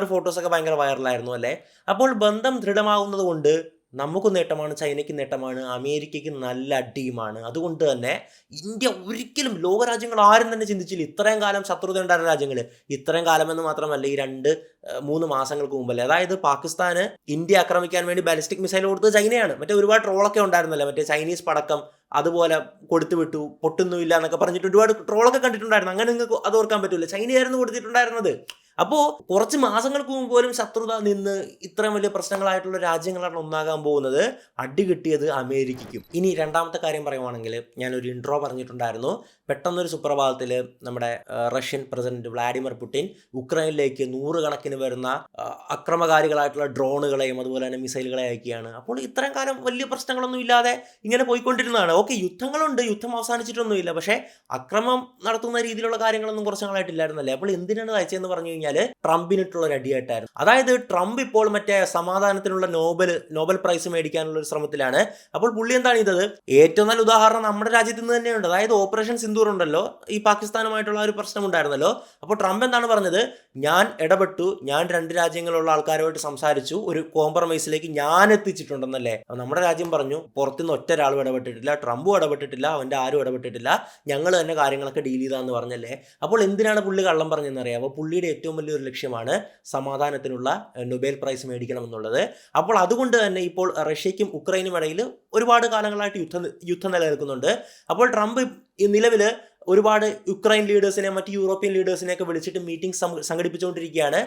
ഒരു ഫോട്ടോസൊക്കെ ഭയങ്കര വൈറലായിരുന്നു അല്ലേ. അപ്പോൾ ബന്ധം ദൃഢമാകുന്നത് കൊണ്ട് നമുക്ക് നേട്ടമാണ്, ചൈനയ്ക്ക് നേട്ടമാണ്, അമേരിക്കയ്ക്ക് നല്ല അടിയുമാണ്. അതുകൊണ്ട് തന്നെ ഇന്ത്യ ഒരിക്കലും, ലോകരാജ്യങ്ങൾ ആരും തന്നെ ചിന്തിച്ചില്ല ഇത്രയും കാലം ശത്രുത ഉണ്ടായിരുന്ന രാജ്യങ്ങൾ, ഇത്രയും കാലമെന്ന് മാത്രമല്ല ഈ 2-3 മാസങ്ങൾക്ക് മുമ്പല്ലേ, അതായത് പാകിസ്ഥാന് ഇന്ത്യ ആക്രമിക്കാൻ വേണ്ടി ബാലിസ്റ്റിക് മിസൈൽ കൊടുത്തത് ചൈനയാണ്. മറ്റേ ഒരുപാട് ട്രോളൊക്കെ ഉണ്ടായിരുന്നല്ലേ, മറ്റേ ചൈനീസ് പടക്കം അതുപോലെ കൊടുത്തു വിട്ടു, പൊട്ടുന്നുമില്ല എന്നൊക്കെ പറഞ്ഞിട്ട് ഒരുപാട് ട്രോളൊക്കെ കണ്ടിട്ടുണ്ടായിരുന്നു. അങ്ങനെ നിങ്ങൾക്ക് അത് ഓർക്കാൻ പറ്റില്ല, ചൈനയായിരുന്നു കൊടുത്തിട്ടുണ്ടായിരുന്നത്. അപ്പോൾ കുറച്ച് മാസങ്ങൾക്ക് മുമ്പ് പോലും ശത്രുത നിന്ന് ഇത്രയും വലിയ പ്രശ്നങ്ങളായിട്ടുള്ള രാജ്യങ്ങളാണ് ഒന്നാകാൻ പോകുന്നത്. അടി കിട്ടിയത് അമേരിക്കയ്ക്കും. ഇനി രണ്ടാമത്തെ കാര്യം പറയുവാണെങ്കിൽ, ഞാനൊരു ഇൻട്രോ പറഞ്ഞിട്ടുണ്ടായിരുന്നു. പെട്ടെന്നൊരു സുപ്രഭാതത്തിൽ നമ്മുടെ റഷ്യൻ പ്രസിഡന്റ് വ്ളാഡിമിർ പുടിൻ ഉക്രൈനിലേക്ക് 100 കണക്കിന് വരുന്ന അക്രമകാരികളായിട്ടുള്ള ഡ്രോണുകളെയും അതുപോലെ തന്നെ മിസൈലുകളെ അയക്കുകയാണ്. അപ്പോൾ ഇത്രയും കാലം വലിയ പ്രശ്നങ്ങളൊന്നും ഇല്ലാതെ ഇങ്ങനെ പോയിക്കൊണ്ടിരുന്നതാണ്. ഓക്കെ, യുദ്ധങ്ങളുണ്ട്, യുദ്ധം അവസാനിച്ചിട്ടൊന്നുമില്ല, പക്ഷേ അക്രമം നടത്തുന്ന രീതിയിലുള്ള കാര്യങ്ങളൊന്നും കുറച്ച് നാളായിട്ടില്ലായിരുന്നല്ലേ. അപ്പോൾ എന്തിനാണ് അയച്ചതെന്ന് പറഞ്ഞു കഴിഞ്ഞാൽ ട്രംപിനിട്ടുള്ള ഒരു അടിയായിട്ടായിരുന്നു. അതായത് ട്രംപ് ഇപ്പോൾ മറ്റേ സമാധാനത്തിനുള്ള നോബൽ പ്രൈസ് മേടിക്കാനുള്ള ഒരു ശ്രമത്തിലാണ്. അപ്പോൾ പുള്ളി എന്താണ് ചെയ്തത്? ഏറ്റവും നല്ല ഉദാഹരണം നമ്മുടെ രാജ്യത്ത് നിന്ന് തന്നെയുണ്ട്. അതായത് ഓപ്പറേഷൻ സിന്ദൂർ ഉണ്ടല്ലോ, ഈ പാകിസ്ഥാനുമായിട്ടുള്ള ഒരു പ്രശ്നം ഉണ്ടായിരുന്നല്ലോ. അപ്പോൾ ട്രംപ് എന്താണ് പറഞ്ഞത്? ഞാൻ ഇടപെട്ടു, ഞാൻ 2 രാജ്യങ്ങളുള്ള ആൾക്കാരുമായിട്ട് സംസാരിച്ചു, ഒരു കോംപ്രമൈസിലേക്ക് ഞാൻ എത്തിച്ചിട്ടുണ്ടെന്നല്ലേ. നമ്മുടെ രാജ്യം പറഞ്ഞു പുറത്തുനിന്ന് ഒറ്റ ഒരാളും ഇടപെട്ടിട്ടില്ല, ട്രംപും ഇടപെട്ടിട്ടില്ല, അവൻ്റെ ആരും ഇടപെട്ടിട്ടില്ല, ഞങ്ങൾ തന്നെ കാര്യങ്ങളൊക്കെ ഡീൽ ചെയ്താന്ന് പറഞ്ഞല്ലേ. അപ്പോൾ എന്തിനാണ് പുള്ളി കള്ളം പറഞ്ഞതെന്നറിയാമോ? പുള്ളിയുടെ ഏറ്റവും വലിയൊരു ലക്ഷ്യമാണ് സമാധാനത്തിനുള്ള നൊബേൽ പ്രൈസ് മേടിക്കണം എന്നുള്ളത്. അപ്പോൾ അതുകൊണ്ട് തന്നെ ഇപ്പോൾ റഷ്യയ്ക്കും ഉക്രൈനും ഇടയിൽ ഒരുപാട് കാലങ്ങളായിട്ട് യുദ്ധം നിലനിൽക്കുന്നുണ്ട്. അപ്പോൾ ട്രംപ് നിലവിൽ ഒരുപാട് യുക്രൈൻ ലീഡേഴ്സിനെ മറ്റ് യൂറോപ്യൻ ലീഡേഴ്സിനെയൊക്കെ വിളിച്ചിട്ട് മീറ്റിംഗ് സംഘടിപ്പിച്ചുകൊണ്ടിരിക്കുകയാണ്.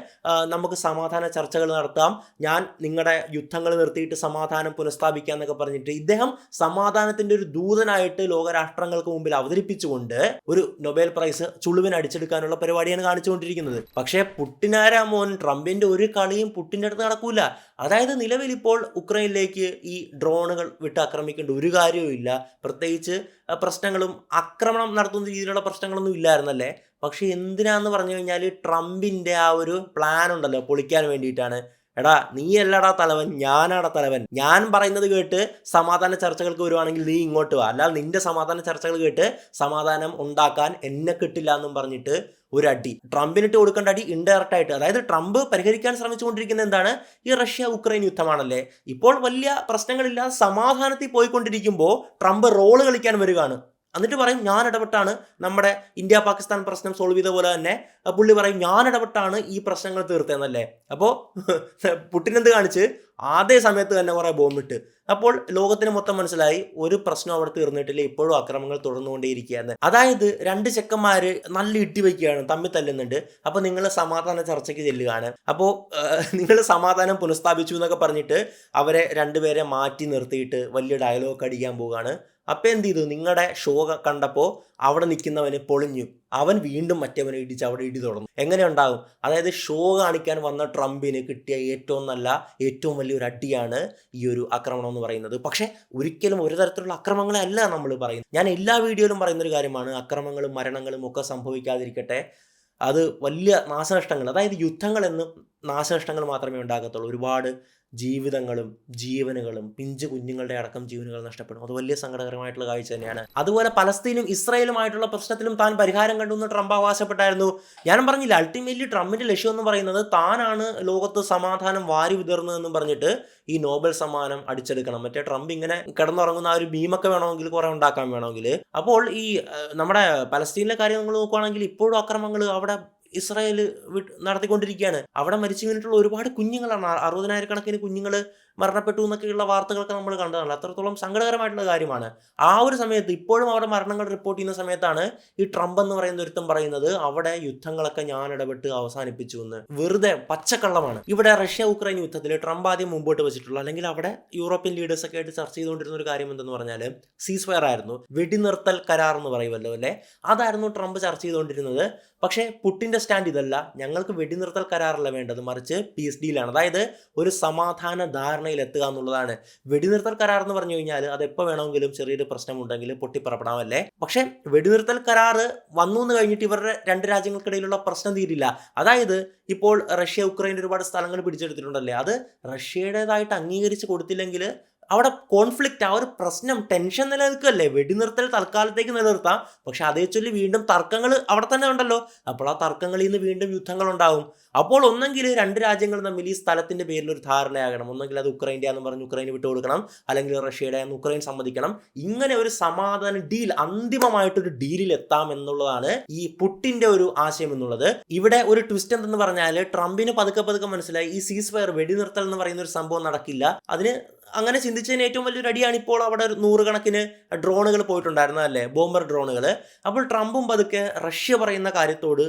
നമുക്ക് സമാധാന ചർച്ചകൾ നടത്താം, ഞാൻ നിങ്ങളുടെ യുദ്ധങ്ങൾ നിർത്തിയിട്ട് സമാധാനം പുനഃസ്ഥാപിക്കാം എന്നൊക്കെ പറഞ്ഞിട്ട് ഇദ്ദേഹം സമാധാനത്തിൻ്റെ ഒരു ദൂതനായിട്ട് ലോകരാഷ്ട്രങ്ങൾക്ക് മുമ്പിൽ അവതരിപ്പിച്ചുകൊണ്ട് ഒരു നൊബേൽ പ്രൈസ് ചുളുവിന് അടിച്ചെടുക്കാനുള്ള പരിപാടിയാണ് കാണിച്ചുകൊണ്ടിരിക്കുന്നത്. പക്ഷേ പുട്ടിനാരാ മോൻ, ട്രംപിൻ്റെ ഒരു കളിയും പുട്ടിൻ്റെ അടുത്ത് നടക്കൂല. അതായത് നിലവിൽ ഇപ്പോൾ ഉക്രൈനിലേക്ക് ഈ ഡ്രോണുകൾ വിട്ട് ആക്രമിക്കേണ്ട ഒരു കാര്യവും ഇല്ല. പ്രത്യേകിച്ച് പ്രശ്നങ്ങളും ആക്രമണം നടത്തുന്ന രീതിയിലുള്ള പ്രശ്നങ്ങളൊന്നും ഇല്ലായിരുന്നല്ലേ. പക്ഷെ എന്തിനാന്ന് പറഞ്ഞു കഴിഞ്ഞാൽ ട്രംപിൻ്റെ ആ ഒരു പ്ലാൻ ഉണ്ടല്ലോ പൊളിക്കാൻ വേണ്ടിയിട്ടാണ്. എടാ നീ അല്ലടാ തലവൻ, ഞാനാടാ തലവൻ. ഞാൻ പറയുന്നത് കേട്ട് സമാധാന ചർച്ചകൾക്ക് വരുവാണെങ്കിൽ നീ ഇങ്ങോട്ട് വാ, അല്ലാതെ നിന്റെ സമാധാന ചർച്ചകൾ കേട്ട് സമാധാനം ഉണ്ടാക്കാൻ എന്നെ കിട്ടില്ല എന്നും പറഞ്ഞിട്ട് ഒരു അടി ട്രംപിനിട്ട് കൊടുക്കേണ്ട അടി ഇൻഡയറക്റ്റ് ആയിട്ട്. അതായത് ട്രംപ് പരിഹരിക്കാൻ ശ്രമിച്ചുകൊണ്ടിരിക്കുന്നത് എന്താണ്? ഈ റഷ്യ ഉക്രൈൻ യുദ്ധമാണല്ലേ. ഇപ്പോൾ വലിയ പ്രശ്നങ്ങളില്ലാതെ സമാധാനത്തിൽ പോയിക്കൊണ്ടിരിക്കുമ്പോൾ ട്രംപ് റോള് കളിക്കാൻ വരികയാണ്. എന്നിട്ട് പറയും ഞാൻ ഇടപെട്ടാണ് നമ്മുടെ ഇന്ത്യ പാകിസ്ഥാൻ പ്രശ്നം സോൾവ് ചെയ്ത പോലെ തന്നെ പുള്ളി പറയും ഞാൻ ഇടപെട്ടാണ് ഈ പ്രശ്നങ്ങൾ തീർത്തതെന്നല്ലേ. അപ്പോൾ പുട്ടിനെന്ത് കാണിച്ച് അതേ സമയത്ത് തന്നെ കുറേ ബോംബിട്ട്. അപ്പോൾ ലോകത്തിന് മൊത്തം മനസ്സിലായി ഒരു പ്രശ്നം അവിടെ തീർന്നിട്ടില്ല, ഇപ്പോഴും അക്രമങ്ങൾ തുടർന്നുകൊണ്ടേയിരിക്കുകയാണ്. അതായത് 2 ചെക്കന്മാർ നല്ല ഇട്ടി വയ്ക്കുകയാണ്, തമ്മിൽ തല്ലുന്നുണ്ട്. അപ്പോൾ നിങ്ങൾ സമാധാന ചർച്ചയ്ക്ക് ചെല്ലുകയാണ്. അപ്പോൾ നിങ്ങൾ സമാധാനം പുനഃസ്ഥാപിച്ചു എന്നൊക്കെ പറഞ്ഞിട്ട് അവരെ 2 പേരെ മാറ്റി നിർത്തിയിട്ട് വലിയ ഡയലോഗ് അടിക്കാൻ പോവുകയാണ്. അപ്പം എന്ത് ചെയ്തു? നിങ്ങളുടെ ഷോ കണ്ടപ്പോൾ അവിടെ നിൽക്കുന്നവന് പൊളിഞ്ഞു, അവൻ വീണ്ടും മറ്റവനെ ഇടിച്ച് അവിടെ ഇടി തുടർന്നു. എങ്ങനെ ഉണ്ടാകും? അതായത് ഷോ കാണിക്കാൻ വന്ന ട്രംപിന് കിട്ടിയ ഏറ്റവും വലിയൊരു അടിയാണ് ഈ ഒരു ആക്രമണം എന്ന് പറയുന്നത്. പക്ഷേ ഒരിക്കലും ഒരു തരത്തിലുള്ള അക്രമങ്ങളെ അല്ല നമ്മൾ പറയുന്നത്. ഞാൻ എല്ലാ വീഡിയോയിലും പറയുന്നൊരു കാര്യമാണ്, അക്രമങ്ങളും മരണങ്ങളും ഒക്കെ സംഭവിക്കാതിരിക്കട്ടെ. അത് വലിയ നാശനഷ്ടങ്ങൾ, അതായത് യുദ്ധങ്ങളെന്നും നാശനഷ്ടങ്ങൾ മാത്രമേ ഉണ്ടാകത്തുള്ളൂ. ഒരുപാട് ജീവിതങ്ങളും ജീവനുകളും പിഞ്ചു കുഞ്ഞുങ്ങളുടെ അടക്കം ജീവനുകൾ നഷ്ടപ്പെടും. അത് വലിയ സങ്കടകരമായിട്ടുള്ള കാഴ്ച തന്നെയാണ്. അതുപോലെ പലസ്തീനും ഇസ്രായേലുമായിട്ടുള്ള പ്രശ്നത്തിലും താൻ പരിഹാരം കണ്ടുവന്ന് ട്രംപ് അവകാശപ്പെട്ടായിരുന്നു. ഞാൻ പറഞ്ഞില്ല, അൾട്ടിമേറ്റ്ലി ട്രംപിന്റെ ലക്ഷ്യം എന്ന് പറയുന്നത് താനാണ് ലോകത്ത് സമാധാനം വാരി വിതർന്നതെന്നും പറഞ്ഞിട്ട് ഈ നോബൽ സമ്മാനം അടിച്ചെടുക്കണം. മറ്റേ ട്രംപ് ഇങ്ങനെ കിടന്നുറങ്ങുന്ന ആ ഒരു മീമൊക്കെ വേണമെങ്കിൽ കുറെ ഉണ്ടാക്കാൻ വേണമെങ്കിൽ. അപ്പോൾ ഈ നമ്മുടെ പലസ്തീനിലെ കാര്യം നമ്മൾ നോക്കുകയാണെങ്കിൽ ഇപ്പോഴും അക്രമങ്ങൾ അവിടെ ഇസ്രായേൽ നടത്തിക്കൊണ്ടിരിക്കുകയാണ്. അവിടെ മരിച്ചു വീണിട്ടുള്ള ഒരുപാട് കുഞ്ഞുങ്ങളാണ്, 60,000 കണക്കിന് കുഞ്ഞുങ്ങൾ മരണപ്പെട്ടു എന്നൊക്കെയുള്ള വാർത്തകളൊക്കെ നമ്മൾ കണ്ടതാണ്. അത്രത്തോളം സങ്കടകരമായിട്ടുള്ള കാര്യമാണ്. ആ ഒരു സമയത്ത് ഇപ്പോഴും അവിടെ മരണങ്ങൾ റിപ്പോർട്ട് ചെയ്യുന്ന സമയത്താണ് ഈ ട്രംപ് എന്ന് പറയുന്ന ഒരുത്തം പറയുന്നത് അവിടെ യുദ്ധങ്ങളൊക്കെ ഞാൻ ഇടപെട്ട് അവസാനിപ്പിച്ചു എന്ന്. വെറുതെ പച്ചക്കള്ളമാണ്. ഇവിടെ റഷ്യ ഉക്രൈൻ യുദ്ധത്തിൽ ട്രംപ് ആദ്യം മുമ്പോട്ട് വെച്ചിട്ടുള്ള, അല്ലെങ്കിൽ അവിടെ യൂറോപ്യൻ ലീഡേഴ്സൊക്കെ ആയിട്ട് ചർച്ച ചെയ്തുകൊണ്ടിരുന്ന ഒരു കാര്യം എന്തെന്ന് പറഞ്ഞാൽ സീസ് ഫയർ ആയിരുന്നു, വെടിനിർത്തൽ കരാർ എന്ന് പറയുമല്ലോ അല്ലേ, അതായിരുന്നു ട്രംപ് ചർച്ച ചെയ്തുകൊണ്ടിരുന്നത്. പക്ഷേ പുട്ടിൻ്റെ സ്റ്റാൻഡ് ഇതല്ല, ഞങ്ങൾക്ക് വെടിനിർത്തൽ കരാറല്ല വേണ്ടത്, മറിച്ച് പീസ് ഡീലാണ്. അതായത് ഒരു സമാധാന ധാരണയിൽ എത്തുക എന്നുള്ളതാണ്. വെടിനിർത്തൽ കരാർ എന്ന് പറഞ്ഞു കഴിഞ്ഞാൽ അത് എപ്പോൾ വേണമെങ്കിലും ചെറിയൊരു പ്രശ്നമുണ്ടെങ്കിൽ പൊട്ടിപ്പുറപ്പെടാമല്ലേ. പക്ഷേ വെടിനിർത്തൽ കരാർ വന്നു എന്ന് കഴിഞ്ഞിട്ട് ഇവരുടെ 2 രാജ്യങ്ങൾക്കിടയിലുള്ള പ്രശ്നം തീരില്ല. അതായത് ഇപ്പോൾ റഷ്യ ഉക്രൈൻ ഒരുപാട് സ്ഥലങ്ങൾ പിടിച്ചെടുത്തിട്ടുണ്ടല്ലേ, അത് റഷ്യയുടേതായിട്ട് അംഗീകരിച്ച് കൊടുത്തില്ലെങ്കിൽ അവിടെ കോൺഫ്ലിക്റ്റ്, ആ ഒരു പ്രശ്നം, ടെൻഷൻ നിലനിൽക്കുകയല്ലേ. വെടിനിർത്തൽ തൽക്കാലത്തേക്ക് നിലനിർത്താം, പക്ഷെ അതേ ചൊല്ലി വീണ്ടും തർക്കങ്ങൾ അവിടെ തന്നെ ഉണ്ടല്ലോ. അപ്പോൾ ആ തർക്കങ്ങളിൽ നിന്ന് വീണ്ടും യുദ്ധങ്ങൾ ഉണ്ടാവും. അപ്പോൾ ഒന്നെങ്കിൽ 2 രാജ്യങ്ങൾ തമ്മിൽ ഈ സ്ഥലത്തിന്റെ പേരിൽ ഒരു ധാരണയാകണം. ഒന്നെങ്കിൽ അത് ഉക്രൈൻ്റെ ആണെന്ന് പറഞ്ഞ് ഉക്രൈന് വിട്ടുകൊടുക്കണം, അല്ലെങ്കിൽ റഷ്യയുടെ ആണെന്ന് ഉക്രൈൻ സമ്മതിക്കണം. ഇങ്ങനെ ഒരു സമാധാന ഡീൽ, അന്തിമമായിട്ടൊരു ഡീലിൽ എത്താം എന്നുള്ളതാണ് ഈ പുട്ടിന്റെ ഒരു ആശയം എന്നുള്ളത്. ഇവിടെ ഒരു ട്വിസ്റ്റ് എന്തെന്ന് പറഞ്ഞാൽ ട്രംപിന് പതുക്കെ മനസ്സിലായി ഈ സീസ് ഫയർ, വെടിനിർത്തൽ എന്ന് പറയുന്ന ഒരു സംഭവം നടക്കില്ല. അതിന് അങ്ങനെ ചിന്തിച്ചതിന് ഏറ്റവും വലിയൊരു അടിയാണ് ഇപ്പോൾ അവിടെ 100 കണക്കിന് ഡ്രോണുകൾ പോയിട്ടുണ്ടായിരുന്നതല്ലേ, ബോംബർ ഡ്രോണുകൾ. അപ്പോൾ ട്രംപും പതുക്കെ റഷ്യ പറയുന്ന കാര്യത്തോട്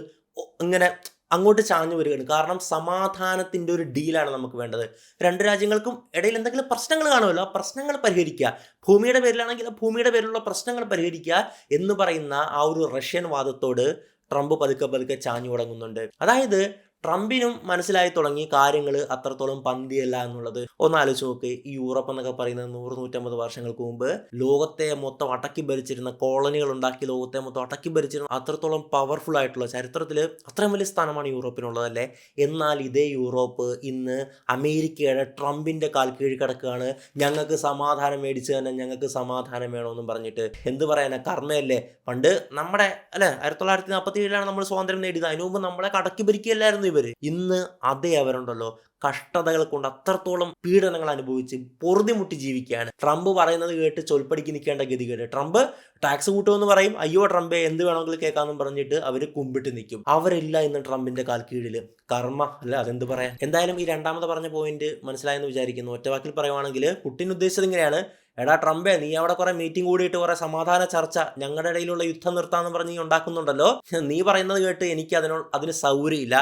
ഇങ്ങനെ അങ്ങോട്ട് ചാഞ്ഞു വരികയാണ്. കാരണം സമാധാനത്തിൻ്റെ ഒരു ഡീലാണ് നമുക്ക് വേണ്ടത്. രണ്ട് രാജ്യങ്ങൾക്കും ഇടയിൽ എന്തെങ്കിലും പ്രശ്നങ്ങൾ കാണുമല്ലോ, ആ പ്രശ്നങ്ങൾ പരിഹരിക്കുക. ഭൂമിയുടെ പേരിലാണെങ്കിൽ ഭൂമിയുടെ പേരിലുള്ള പ്രശ്നങ്ങൾ പരിഹരിക്കുക എന്ന് പറയുന്ന ആ ഒരു റഷ്യൻ വാദത്തോട് ട്രംപ് പതുക്കെ ചാഞ്ഞു തുടങ്ങുന്നുണ്ട്. അതായത് ട്രംപിനും മനസ്സിലായി തുടങ്ങി കാര്യങ്ങൾ അത്രത്തോളം പന്തിയല്ല എന്നുള്ളത്. ഒന്ന് ആലോചിച്ച് നോക്ക്, ഈ യൂറോപ്പ് എന്നൊക്കെ പറയുന്നത് 100-150 വർഷങ്ങൾക്ക് മുമ്പ് ലോകത്തെ മൊത്തം അടക്കി ഭരിച്ചിരുന്ന, കോളനികൾ ഉണ്ടാക്കി ലോകത്തെ മൊത്തം അടക്കി ഭരിച്ചിരുന്ന അത്രത്തോളം പവർഫുൾ ആയിട്ടുള്ള, ചരിത്രത്തിൽ അത്രയും വലിയ സ്ഥാനമാണ് യൂറോപ്പിനുള്ളതല്ലേ. എന്നാൽ ഇതേ യൂറോപ്പ് ഇന്ന് അമേരിക്കയുടെ ട്രംപിൻ്റെ കാൽ കീഴിൽ കിടക്കുകയാണ്. ഞങ്ങൾക്ക് സമാധാനം മേടിച്ച് തന്നെ ഞങ്ങൾക്ക് സമാധാനം വേണമെന്നും പറഞ്ഞിട്ട്. എന്ത് പറയാനാ, കർമ്മയല്ലേ. പണ്ട് നമ്മുടെ 1947 നമ്മൾ സ്വാതന്ത്ര്യം നേടിയത്. അതിനു മുമ്പ് നമ്മളെ അടക്കി ഭരിക്കുകയല്ലായിരുന്നു ഇവര്. ഇന്ന് അതേ അവരുണ്ടല്ലോ കഷ്ടതകൾ കൊണ്ട് അത്രത്തോളം പീഡനങ്ങൾ അനുഭവിച്ച് പൊറുതിമുട്ടി ജീവിക്കുകയാണ്. ട്രംപ് പറയുന്നത് കേട്ട് ചൊൽപ്പടിക്ക് നിൽക്കേണ്ട ഗതികേട്. ട്രംപ് ടാക്സ് കൂട്ടുമെന്ന് പറയും, അയ്യോ ട്രംപേ എന്ത് വേണമെങ്കിലും കേൾക്കാമെന്നും പറഞ്ഞിട്ട് അവർ കുമ്പിട്ട് നിൽക്കും. അവരില്ല ഇന്ന് ട്രംപിന്റെ കാൽ കീഴിൽ. കർമ്മ അല്ല, അതെന്ത് പറയാം. എന്തായാലും ഈ രണ്ടാമത് പറഞ്ഞ പോയിന്റ് മനസ്സിലായെന്ന് വിചാരിക്കുന്നു. ഒറ്റവാക്കിൽ പറയുവാണെങ്കിൽ പുടിൻ ഉദ്ദേശിച്ചത് ഇങ്ങനെയാണ്: എടാ ട്രംപേ, നീ അവിടെ കുറെ മീറ്റിംഗ് കൂടിയിട്ട് കുറെ സമാധാന ചർച്ച, ഞങ്ങളുടെ ഇടയിലുള്ള യുദ്ധം നിർത്താന്ന് പറഞ്ഞ് നീ ഉണ്ടാക്കുന്നുണ്ടല്ലോ. നീ പറയുന്നത് കേട്ട് എനിക്ക് അതിന് സൗകര്യമില്ല.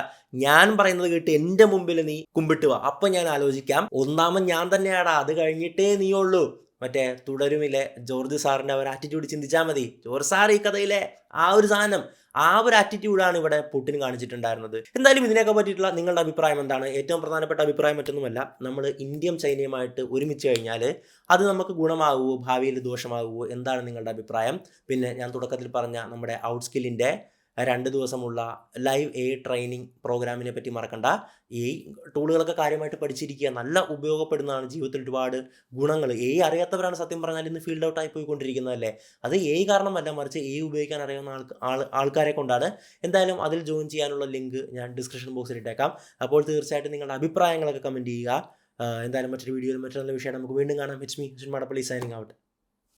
ഞാൻ പറയുന്നത് കേട്ട് എൻ്റെ മുമ്പിൽ നീ കുമ്പിട്ട് വാ, അപ്പം ഞാൻ ആലോചിക്കാം. ഒന്നാമൻ ഞാൻ തന്നെയാടാ, അത് കഴിഞ്ഞിട്ടേ നീ ഉള്ളൂ. മറ്റേ തുടരുമില്ലേ ജോർജ് സാറിൻ്റെ ഒരു ആറ്റിറ്റ്യൂഡ് ചിന്തിച്ചാൽ മതി. ജോർജ് സാർ ഈ കഥയിലെ ആ ഒരു സാധനം, ആ ഒരു ആറ്റിറ്റ്യൂഡാണ് ഇവിടെ പുടിൻ കാണിച്ചിട്ടുണ്ടായിരുന്നത്. എന്തായാലും ഇതിനൊക്കെ പറ്റിയിട്ടുള്ള നിങ്ങളുടെ അഭിപ്രായം എന്താണ്? ഏറ്റവും പ്രധാനപ്പെട്ട അഭിപ്രായം മറ്റൊന്നുമല്ല, നമ്മൾ ഇന്ത്യയും ചൈനയുമായിട്ട് ഒരുമിച്ച് കഴിഞ്ഞാൽ അത് നമുക്ക് ഗുണമാകുമോ, ഭാവിയിൽ ദോഷമാകുമോ? എന്താണ് നിങ്ങളുടെ അഭിപ്രായം? പിന്നെ ഞാൻ തുടക്കത്തിൽ പറഞ്ഞ നമ്മുടെ ഔട്ട്സ്കില്ലിൻ്റെ 2 ദിവസമുള്ള ലൈവ് ട്രെയിനിങ് പ്രോഗ്രാമിനെ പറ്റി മറക്കണ്ട. ടൂളുകളൊക്കെ കാര്യമായിട്ട് പഠിച്ചിരിക്കുക, നല്ല ഉപയോഗപ്പെടുന്നതാണ്. ജീവിതത്തിൽ ഒരുപാട് ഗുണങ്ങൾ. അറിയാത്തവരാണ് സത്യം പറഞ്ഞാൽ ഇന്ന് ഫീൽഡ് ഔട്ടായി പോയിക്കൊണ്ടിരിക്കുന്നതല്ലേ. അത് കാരണമല്ല, മറിച്ച് ഉപയോഗിക്കാൻ അറിയാവുന്ന ആൾക്കാരെ കൊണ്ടാണ്. എന്തായാലും അതിൽ ജോയിൻ ചെയ്യാനുള്ള ലിങ്ക് ഞാൻ ഡിസ്ക്രിപ്ഷൻ ബോക്സിൽ ഇട്ടേക്കാം. അപ്പോൾ തീർച്ചയായിട്ടും നിങ്ങളുടെ അഭിപ്രായങ്ങളൊക്കെ കമൻറ്റ് ചെയ്യുക. എന്തായാലും മറ്റൊരു വീഡിയോയിൽ മറ്റൊരു നല്ല വിഷയം നമുക്ക് വീണ്ടും കാണാം. It's me, Madappally, signing out.